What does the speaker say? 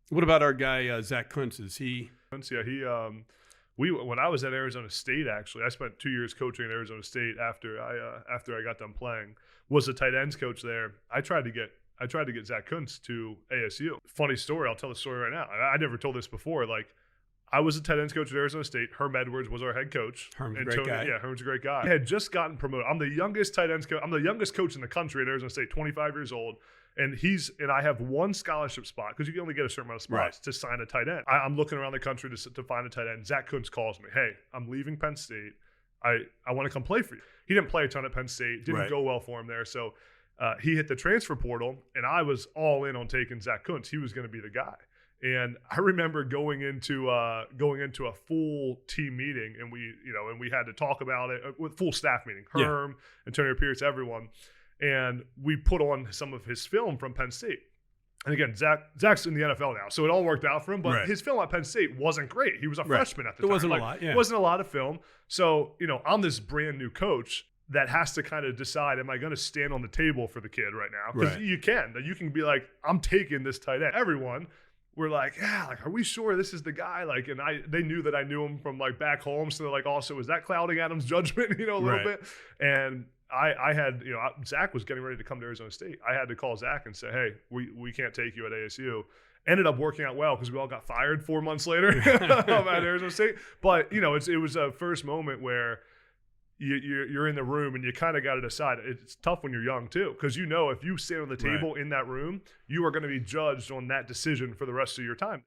What about our guy, Zach Kuntz? Is he? Yeah, when I was at Arizona State, actually, I spent 2 years coaching at Arizona State after I got done playing. Was a tight ends coach there. I tried to get Zach Kuntz to ASU. Funny story. I'll tell the story right now. I never told this before. Like, I was a tight ends coach at Arizona State. Herm Edwards was our head coach. Herm's a great guy. Yeah, Herm's a great guy. I had just gotten promoted. I'm the youngest tight ends coach. I'm the youngest coach in the country at Arizona State, 25 years old. And I have one scholarship spot because you can only get a certain amount of spots to sign a tight end. I'm looking around the country to find a tight end. Zach Kuntz calls me. Hey, I'm leaving Penn State. I want to come play for you. He didn't play a ton at Penn State. Didn't go well for him there. So he hit the transfer portal, and I was all in on taking Zach Kuntz. He was going to be the guy. And I remember going into a full team meeting, and we had to talk about it with full staff meeting. Herm, Antonio Pierce, everyone. And we put on some of his film from Penn State. And again, Zach's in the NFL now, so it all worked out for him. But his film at Penn State wasn't great. He was a freshman at the time. It wasn't a lot. Yeah. It wasn't a lot of film. So, I'm this brand new coach that has to kind of decide, am I going to stand on the table for the kid right now? Because you can be like, I'm taking this tight end. Everyone, we're like, yeah, like, are we sure this is the guy? Like, and they knew that I knew him from like back home. So they're like, also, is that clouding Adam's judgment, a little bit? And I had, Zach was getting ready to come to Arizona State. I had to call Zach and say, hey, we can't take you at ASU. Ended up working out well because we all got fired 4 months later at Arizona State. But, it was a first moment where you're in the room and you kind of got to decide. It's tough when you're young too, because if you stand on the table in that room, you are going to be judged on that decision for the rest of your time.